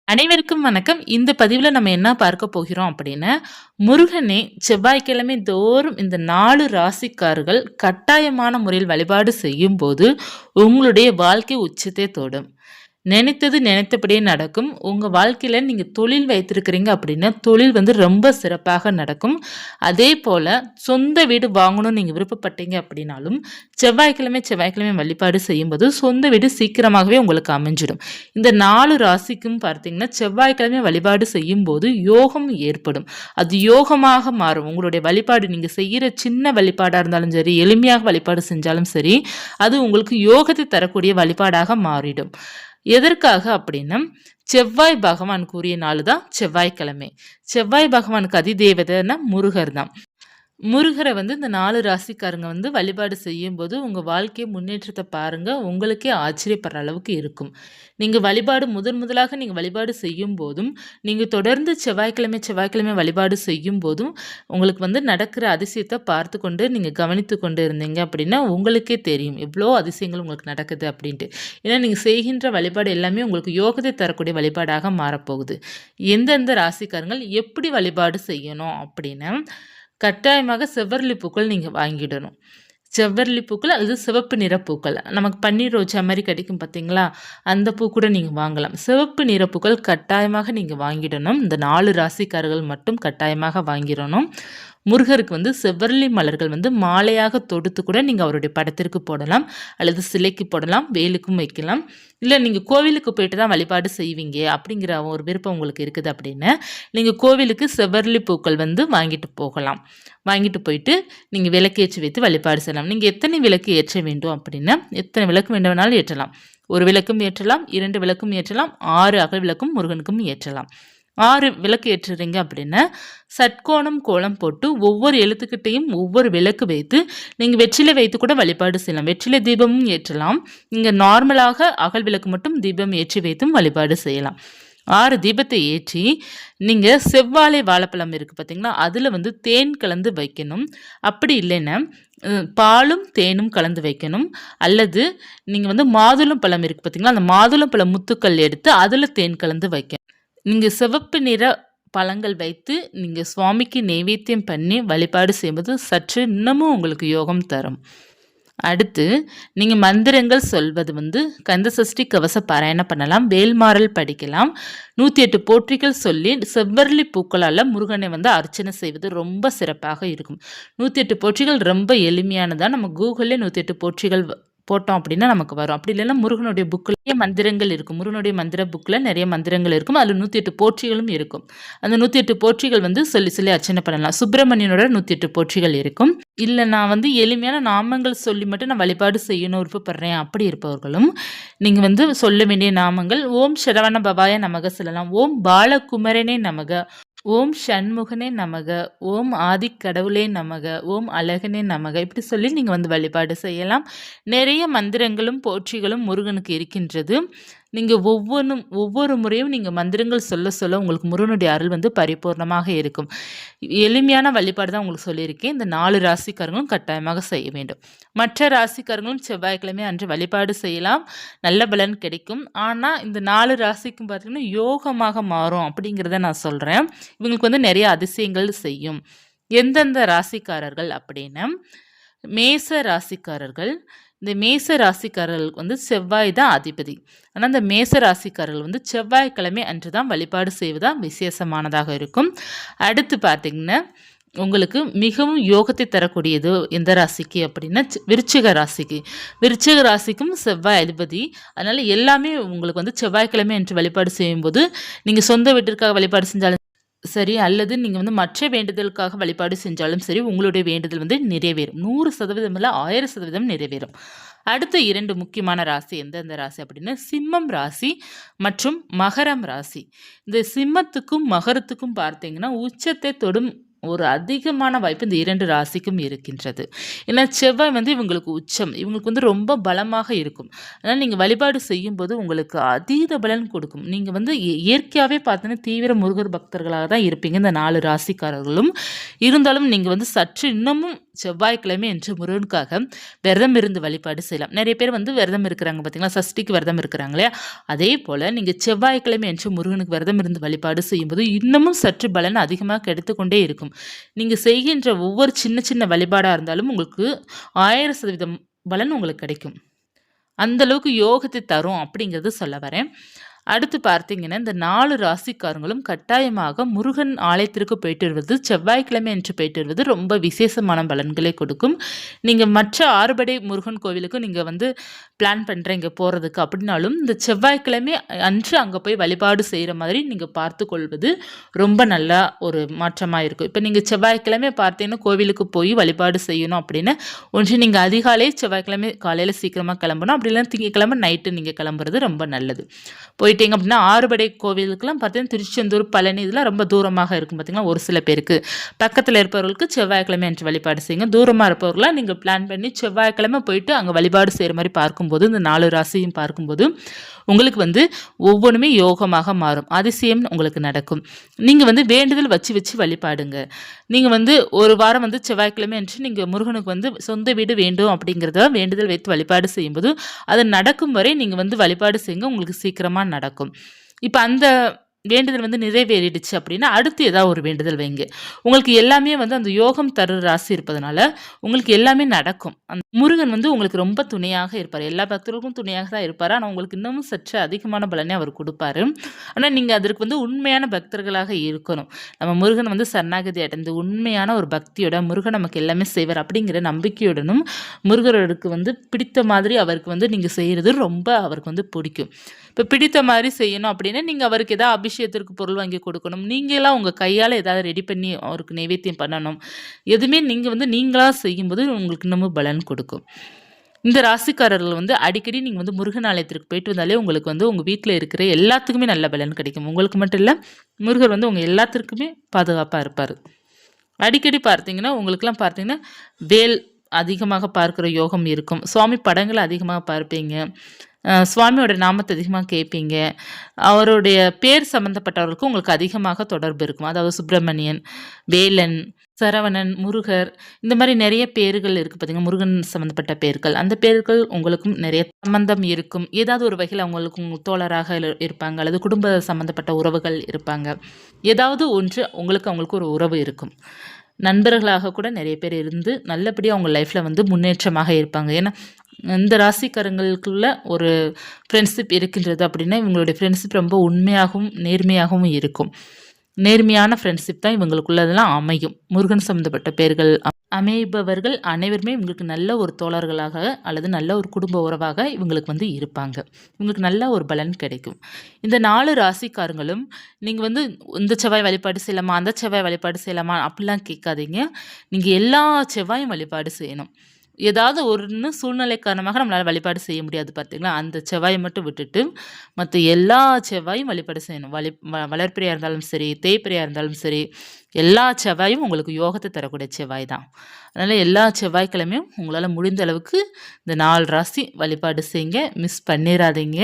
அனைவருக்கும் வணக்கம். இந்த பதிவுல நம்ம என்ன பார்க்க போகிறோம் அப்படின்னா, முருகனை செவ்வாய்க்கிழமை தோறும் இந்த 4 ராசிக்காரர்கள் கட்டாயமான முறையில் வழிபாடு செய்யும்போது, உங்களுடைய வாழ்க்கை உச்சத்தை தொடும். நினைத்தது நினைத்தபடியே நடக்கும். உங்க வாழ்க்கையில நீங்க தொழில் வைத்திருக்கிறீங்க அப்படின்னா, தொழில் ரொம்ப சிறப்பாக நடக்கும். அதேபோல சொந்த வீடு வாங்கணும்னு நீங்க விருப்பப்பட்டீங்க அப்படின்னாலும், செவ்வாய்க்கிழமை வழிபாடு செய்யும்போது சொந்த வீடு சீக்கிரமாகவே உங்களுக்கு அமைஞ்சிடும். இந்த 4 ராசிக்கும் பார்த்தீங்கன்னா, செவ்வாய்க்கிழமை வழிபாடு செய்யும்போது யோகம் ஏற்படும். அது யோகமாக மாறும். உங்களுடைய வழிபாடு நீங்க செய்யிற சின்ன வழிபாடா இருந்தாலும் சரி, எளிமையாக வழிபாடு செஞ்சாலும் சரி, அது உங்களுக்கு யோகத்தை தரக்கூடிய வழிபாடாக மாறிடும். எதற்காக அப்படின்னா, செவ்வாய் பகவான் கூறிய நாள் தான் செவ்வாய்க்கிழமை. செவ்வாய் பகவானுக்கு அதிதேவதைன்னா முருகர் தான். முருகரை இந்த 4 ராசிக்காரங்க வழிபாடு செய்யும்போது, உங்க வாழ்க்கை முன்னேற்றத்த பாருங்க. உங்களுக்கே ஆச்சரியப்படுற அளவுக்கு இருக்கும். நீங்க வழிபாடு முதலாக நீங்க வழிபாடு செய்யும்போதும், நீங்க தொடர்ந்து செவ்வாய்க்கிழமை வழிபாடு செய்யும்போதும், உங்களுக்கு நடக்கிற அதிசயத்த பார்த்து கொண்டு நீங்க கவனித்து கொண்டு இருந்தீங்க அப்படின்னா, உங்களுக்கே தெரியும். எவ்வளோ அதிசயங்கள் உங்களுக்கு நடக்குது அப்படின்ட்டு. ஏன்னா, நீங்க செய்கின்ற வழிபாடு எல்லாமே உங்களுக்கு யோகத்தை தரக்கூடிய வழிபாடாக மாறப்போகுது. எந்தெந்த ராசிக்காரங்கள் எப்படி வழிபாடு செய்யணும் அப்படின்னா, கட்டாயமாக செவ்வரளி பூக்கள் நீங்க வாங்கிடணும். செவ்வரளி பூக்கள் அல்லது சிவப்பு நிற பூக்கள். நமக்கு பன்னீர் ரோஜா மாரி கிடைக்கும் பார்த்தீங்களா? அந்த பூ கூட நீங்க வாங்கலாம். சிவப்பு நிற பூக்கள் கட்டாயமாக நீங்க வாங்கிடணும். இந்த 4 ராசிக்காரர்கள் மட்டும் கட்டாயமாக வாங்கிரணும். முருகருக்கு செவ்வரளி மலர்கள் மாலையாக தொடுத்து கூட நீங்க அவருடைய படத்திற்கு போடலாம். அல்லது சிலைக்கு போடலாம். வேலுக்கும் வைக்கலாம். இல்ல நீங்க கோவிலுக்கு போயிட்டு தான் வழிபாடு செய்வீங்க அப்படிங்கிற ஒரு விருப்பம் உங்களுக்கு இருக்குது அப்படின்னா, நீங்க கோவிலுக்கு செவ்வரளி பூக்கள் வாங்கிட்டு போகலாம். வாங்கிட்டு போயிட்டு நீங்க விளக்கு வைத்து வழிபாடு செய்யலாம். நீங்க எத்தனை விளக்கு ஏற்ற வேண்டும் அப்படின்னா, எத்தனை விளக்கு வேண்டுமானாலும் ஏற்றலாம். 1 விளக்கும் ஏற்றலாம், 2 விளக்கும் ஏற்றலாம், 6 அகல் விளக்கும் முருகனுக்கும் ஏற்றலாம். 6 விளக்கு ஏற்றுறீங்க அப்படின்னா, சட்கோணம் கோலம் போட்டு ஒவ்வொரு எழுத்துக்கிட்டையும் ஒவ்வொரு விளக்கு வைத்து, நீங்க வெற்றிலை வைத்து கூட வழிபாடு செய்யலாம். வெற்றிலை தீபமும் ஏற்றலாம். நீங்க நார்மலாக அகல் விளக்கு மட்டும் தீபம் ஏற்றி வைத்தும் வழிபாடு செய்யலாம். 6 தீபத்தை ஏற்றி, நீங்க செவ்வாழை வாழைப்பழம் இருக்கு பார்த்தீங்களா? அதில தேன் கலந்து வைக்கணும். அப்படி இல்லைன்னா, பாலும் தேனும் கலந்து வைக்கணும். அல்லது நீங்க மாதுளம் பழம் இருக்கு பார்த்தீங்களா? அந்த மாதுளம் பழ முத்துக்கள் எடுத்து அதில தேன் கலந்து வைக்கணும். நீங்க சிவப்பு நிற பழங்கள் வைத்து நீங்க சுவாமிக்கு நெய்வேத்தியம் பண்ணி வழிபாடு செய்யும்போது சற்று இன்னமும் உங்களுக்கு யோகம் தரும். அடுத்து நீங்க மந்திரங்கள் சொல்வது கந்தசஷ்டி கவச பாராயணம் பண்ணலாம். வேல்மாறல் படிக்கலாம். 108 போற்றிகள் சொல்லி செவ்வரளி பூக்களால் முருகனை அர்ச்சனை செய்வது ரொம்ப சிறப்பாக இருக்கும். 108 போற்றிகள் ரொம்ப எளிமையானதா. நம்ம கூகுளில் 108 போற்றிகள் போட்டோம் அப்படின்னா நமக்கு வரும். அப்படி இல்லைன்னா முருகனுடைய புக்கிலேயே மந்திரங்கள் இருக்கும். முருகனுடைய மந்திர புக்கில் நிறைய மந்திரங்கள் இருக்கும். அதில் 108 போற்றிகளும் இருக்கும். அந்த 108 போற்றிகள் சொல்லி சொல்லி அர்ச்சனை பண்ணலாம். சுப்பிரமணியனோட 108 போற்றிகள் இருக்கும். இல்லை நான் எளிமையான நாமங்கள் சொல்லி மட்டும் நான் வழிபாடு செய்யணும் விருப்பப்படுறேன் அப்படி இருப்பவர்களும் நீங்கள் சொல்ல வேண்டிய நாமங்கள் ஓம் சரவண பவாய நமக சொல்லலாம். ஓம் பாலகுமரனே நமக, ஓம் ஷண்முகனே நமக, ஓம் ஆதிக்கடவுளே நமக, ஓம் அழகனே நமக, இப்படி சொல்லி நீங்கள் வழிபாடு செய்யலாம். நிறைய மந்திரங்களும் போற்றிகளும் முருகனுக்கு இருக்கின்றது. நீங்கள் ஒவ்வொரு முறையும் நீங்கள் மந்திரங்கள் சொல்ல சொல்ல உங்களுக்கு முருகனுடைய அருள் பரிபூர்ணமாக இருக்கும். எளிமையான வழிபாடு தான் உங்களுக்கு சொல்லியிருக்கேன். இந்த 4 ராசிக்காரங்களும் கட்டாயமாக செய்ய வேண்டும். மற்ற ராசிக்காரங்களும் செவ்வாய்க்கிழமை அன்று வழிபாடு செய்யலாம். நல்ல பலன் கிடைக்கும். ஆனால் இந்த 4 ராசிக்கும் பார்த்தீங்கன்னா யோகமாக மாறும் அப்படிங்கிறத நான் சொல்கிறேன். இவங்களுக்கு நிறைய அதிசயங்கள் செய்யும். எந்தெந்த ராசிக்காரர்கள் அப்படின்னா, மேச ராசிக்காரர்கள். இந்த மேச ராசிக்காரர்களுக்கு செவ்வாய் தான் அதிபதி. ஆனால் இந்த மேச ராசிக்காரர்கள் செவ்வாய்க்கிழமை அன்று தான் வழிபாடு செய்வதுதான் விசேஷமானதாக இருக்கும். அடுத்து பார்த்தீங்கன்னா, உங்களுக்கு மிகவும் யோகத்தை தரக்கூடியது எந்த ராசிக்கு அப்படின்னா, விருச்சிக ராசிக்கு. விருச்சிக ராசிக்கும் செவ்வாய் அதிபதி. அதனால் எல்லாமே உங்களுக்கு செவ்வாய்க்கிழமை அன்று வழிபாடு செய்யும்போது, நீங்கள் சொந்த வீட்டிற்காக வழிபாடு செஞ்சாலும் சரி, அல்லது நீங்க மற்ற வேண்டுதலுக்காக வழிபாடு செஞ்சாலும் சரி, உங்களுடைய வேண்டுதல் நிறைவேறும். 100% இல்ல 1000% நிறைவேறும். அடுத்த 2 முக்கியமான ராசி எந்தெந்த ராசி அப்படின்னா, சிம்மம் ராசி மற்றும் மகரம் ராசி. இந்த சிம்மத்துக்கும் மகரத்துக்கும் பார்த்தீங்கன்னா, உச்சத்தை தொடும் ஒரு அதிகமான வாய்ப்பு இந்த 2 ராசிக்கும் இருக்கின்றது. ஏன்னா செவ்வாய் இவங்களுக்கு உச்சம். இவங்களுக்கு ரொம்ப பலமாக இருக்கும். அதனால் நீங்கள் வழிபாடு செய்யும்போது உங்களுக்கு அதீத பலன் கொடுக்கும். நீங்கள் இயற்கையாகவே பார்த்தீங்கன்னா தீவிர முருகர் பக்தர்களாக தான் இருப்பீங்க இந்த 4 ராசிக்காரர்களும். இருந்தாலும் நீங்கள் சற்று இன்னமும் செவ்வாய்க்கிழமை என்று முருகனுக்காக விரதம் இருந்து வழிபாடு செய்யலாம். நிறைய பேர் வந்து விரதம் இருக்கிறாங்க பார்த்தீங்களா, சஷ்டிக்கு விரதம் இருக்கிறாங்க இல்லையா, அதே போல் நீங்கள் செவ்வாய்க்கிழமை என்று முருகனுக்கு விரதம் இருந்து வழிபாடு செய்யும்போது இன்னமும் சற்று பலன் அதிகமாக கிடைத்துக்கொண்டே இருக்கும். நீங்கள் செய்கின்ற ஒவ்வொரு சின்ன சின்ன வழிபாடாக இருந்தாலும் உங்களுக்கு 1000% பலன் உங்களுக்கு கிடைக்கும். அந்தளவுக்கு யோகத்தை தரும் அப்படிங்கிறது சொல்ல வரேன். அடுத்து பார்த்தீங்கன்னா, இந்த 4 ராசிக்காரங்களும் கட்டாயமாக முருகன் ஆலயத்திற்கு போயிட்டு வருவது, செவ்வாய்க்கிழமை என்று போயிட்டு வருவது ரொம்ப விசேஷமான பலன்களை கொடுக்கும். நீங்கள் மற்ற ஆறுபடை முருகன் கோவிலுக்கு நீங்கள் வந்து பிளான் பண்ணுறீங்க போகிறதுக்கு அப்படின்னாலும், இந்த செவ்வாய்க்கிழமை அன்று அங்கே போய் வழிபாடு செய்கிற மாதிரி நீங்கள் பார்த்து கொள்வது ரொம்ப நல்லா ஒரு மாற்றமாக இருக்கும். இப்போ நீங்கள் செவ்வாய்க்கிழமை பார்த்தீங்கன்னா கோவிலுக்கு போய் வழிபாடு செய்யணும் அப்படின்னு, ஒன்று நீங்கள் அதிகாலை செவ்வாய்க்கிழமை காலையில் சீக்கிரமாக கிளம்பணும், அப்படி இல்லைன்னா திங்கக்கிழமை நைட்டு நீங்கள் கிளம்புறது ரொம்ப நல்லது. போயிட்டீங்க அப்படின்னா ஆறுபடை கோவிலுக்கெல்லாம் பார்த்தீங்கன்னா திருச்செந்தூர், பழனி இதெல்லாம் ரொம்ப தூரமாக இருக்கும் பார்த்தீங்களா. ஒரு சில பேருக்கு பக்கத்தில் இருப்பவர்களுக்கு செவ்வாய்க்கிழமை என்று வழிபாடு செய்யுங்க. தூரமாக இருப்பவர்களாம் நீங்கள் பிளான் பண்ணி செவ்வாய்க்கிழமை போயிட்டு அங்கே வழிபாடு செய்கிற மாதிரி பார்க்கும்போது, இந்த 4 ராசியும் பார்க்கும்போது உங்களுக்கு வந்து ஒவ்வொன்றுமே யோகமாக மாறும். அதிசயம் உங்களுக்கு நடக்கும். நீங்கள் வந்து வேண்டுதல் வச்சு வழிபாடுங்க. நீங்கள் வந்து ஒரு வாரம் வந்து செவ்வாய்க்கிழமை என்று நீங்கள் முருகனுக்கு வந்து சொந்த வீடு வேண்டும் அப்படிங்கிறத வேண்டுதல் வைத்து வழிபாடு செய்யும்போது அது நடக்கும் வரை நீங்கள் வந்து வழிபாடு செய்யுங்க. உங்களுக்கு சீக்கிரமாக நடக்கும். இப்போ அந்த வேண்டுதல் வந்து நிறைவேறிடுச்சு அப்படின்னா அடுத்து ஏதாவது ஒரு வேண்டுதல் வைங்க. உங்களுக்கு எல்லாமே வந்து அந்த யோகம் தரு ராசி இருப்பதனால உங்களுக்கு எல்லாமே நடக்கும். அந்த முருகன் வந்து உங்களுக்கு ரொம்ப துணையாக இருப்பார். எல்லா பக்தர்களுக்கும் துணையாக தான் இருப்பார். ஆனால் உங்களுக்கு இன்னமும் சற்று அதிகமான பலனை அவர் கொடுப்பாரு. ஆனால் நீங்கள் அதற்கு வந்து உண்மையான பக்தர்களாக இருக்கணும். நம்ம முருகன் வந்து சரணாகதி அடைந்து உண்மையான ஒரு பக்தியோட முருகன் நமக்கு எல்லாமே செய்வார் அப்படிங்கிற நம்பிக்கையுடனும் முருகருக்கு வந்து பிடித்த மாதிரி அவருக்கு வந்து நீங்கள் செய்கிறது ரொம்ப அவருக்கு வந்து பிடிக்கும். இப்போ பிடித்த மாதிரி செய்யணும் அப்படின்னா நீங்கள் அவருக்கு ஏதாவது அபிஷேகத்திற்கு பொருள் வாங்கி கொடுக்கணும். நீங்களாம் உங்கள் கையால் ஏதாவது ரெடி பண்ணி அவருக்கு நைவேத்தியம் பண்ணணும். எதுவுமே நீங்கள் வந்து நீங்களாக செய்யும்போது உங்களுக்கு இன்னமும் பலன் கொடுக்கும். இந்த ராசிக்காரர்கள் வந்து அடிக்கடி நீங்கள் வந்து முருகன் ஆலயத்திற்கு போயிட்டு வந்தாலே உங்களுக்கு வந்து உங்கள் வீட்டில் இருக்கிற எல்லாத்துக்குமே நல்ல பலன் கிடைக்கும். உங்களுக்கு மட்டும் இல்லை, முருகர் வந்து உங்கள் எல்லாத்திற்குமே பாதுகாப்பாக இருப்பார். அடிக்கடி பார்த்தீங்கன்னா உங்களுக்கெல்லாம் பார்த்தீங்கன்னா வேல் அதிகமாக பார்க்குற யோகம் இருக்கும். சுவாமி படங்களை அதிகமாக பார்ப்பீங்க. சுவாமியோட நாமத்தை அதிகமாக கேட்பீங்க. அவருடைய பேர் சம்மந்தப்பட்டவர்களுக்கும் உங்களுக்கு அதிகமாக தொடர்பு இருக்கும். அதாவது சுப்பிரமணியன், வேலன், சரவணன், முருகர் இந்த மாதிரி நிறைய பேர்கள் இருக்குது பார்த்தீங்கன்னா, முருகன் சம்மந்தப்பட்ட பேர்கள். அந்த பேர்கள் உங்களுக்கும் நிறைய சம்பந்தம் இருக்கும். ஏதாவது ஒரு வகையில் அவங்களுக்கு தோழராக இருப்பாங்க, அல்லது குடும்ப சம்மந்தப்பட்ட உறவுகள் இருப்பாங்க. ஏதாவது ஒன்று அவங்களுக்கு ஒரு உறவு இருக்கும். நண்பர்களாக கூட நிறைய பேர் இருந்து நல்லபடியாக அவங்க லைஃப்பில் வந்து முன்னேற்றமாக இருப்பாங்க. ஏன்னா இந்த ராசிக்காரங்களுக்குள்ள ஒரு ஃப்ரெண்ட்ஷிப் இருக்கின்றது அப்படின்னா இவங்களுடைய ஃப்ரெண்ட்ஷிப் ரொம்ப உண்மையாகவும் நேர்மையாகவும் இருக்கும். நேர்மையான ஃப்ரெண்ட்ஷிப் தான் இவங்களுக்குள்ளதெல்லாம் அமையும். முருகன் சம்மந்தப்பட்ட பேர்கள் அமைபவர்கள் அனைவருமே இவங்களுக்கு நல்ல ஒரு தோழர்களாக அல்லது நல்ல ஒரு குடும்ப உறவாக இவங்களுக்கு வந்து இருப்பாங்க. இவங்களுக்கு நல்ல ஒரு பலன் கிடைக்கும். இந்த 4 ராசிக்காரங்களும் நீங்கள் வந்து இந்த செவ்வாய் வழிபாடு செய்யலாமா, அந்த செவ்வாய் வழிபாடு செய்யலாமா அப்படிலாம் கேட்காதீங்க. நீங்கள் எல்லா செவ்வாயும் வழிபாடு செய்யணும். ஏதாவது ஒன்று சூழ்நிலை காரணமாக நம்மளால் வழிபாடு செய்ய முடியாது பார்த்தீங்களா, அந்த செவ்வாயை மட்டும் விட்டுட்டு மற்ற எல்லா செவ்வாயும் வழிபாடு செய்யணும். வளர்ப்பிறையாக இருந்தாலும் சரி, தேய்பிறையாக இருந்தாலும் சரி, எல்லா செவ்வாயும் உங்களுக்கு யோகத்தை தரக்கூடிய செவ்வாய் தான். அதனால் எல்லா செவ்வாய்க்கிழமையும் உங்களால் முடிந்த அளவுக்கு இந்த 4 ராசி வழிபாடு செய்யுங்க. மிஸ் பண்ணிடாதீங்க.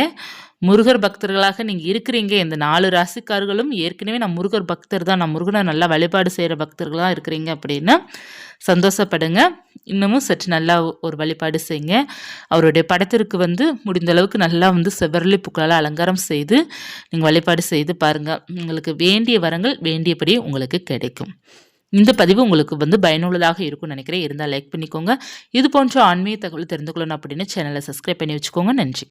முருகர் பக்தர்களாக நீங்கள் இருக்கிறீங்க. இந்த 4 ராசிக்காரர்களும் ஏற்கனவே நான் முருகர் பக்தர் தான், நான் முருகனை நல்லா வழிபாடு செய்கிற பக்தர்களாக இருக்கிறீங்க அப்படின்னா சந்தோஷப்படுங்க. இன்னமும் சற்று நல்லா ஒரு வழிபாடு செய்யுங்க. அவருடைய படத்திற்கு வந்து முடிந்த அளவுக்கு நல்லா வந்து செவ்வரளி பூக்களால் அலங்காரம் செய்து நீங்கள் வழிபாடு செய்து பாருங்கள். உங்களுக்கு வேண்டிய வரங்கள் வேண்டியபடி உங்களுக்கு கிடைக்கும். இந்த பதிவு உங்களுக்கு வந்து பயனுள்ளதாக இருக்கும்னு நினைக்கிறேன். இருந்தால் லைக் பண்ணிக்கோங்க. இது போன்ற ஆன்மீக தகவல் தெரிந்து கொள்ளணும் அப்படின்னு சேனலை சப்ஸ்கிரைப் பண்ணி வச்சுக்கோங்க. நன்றி.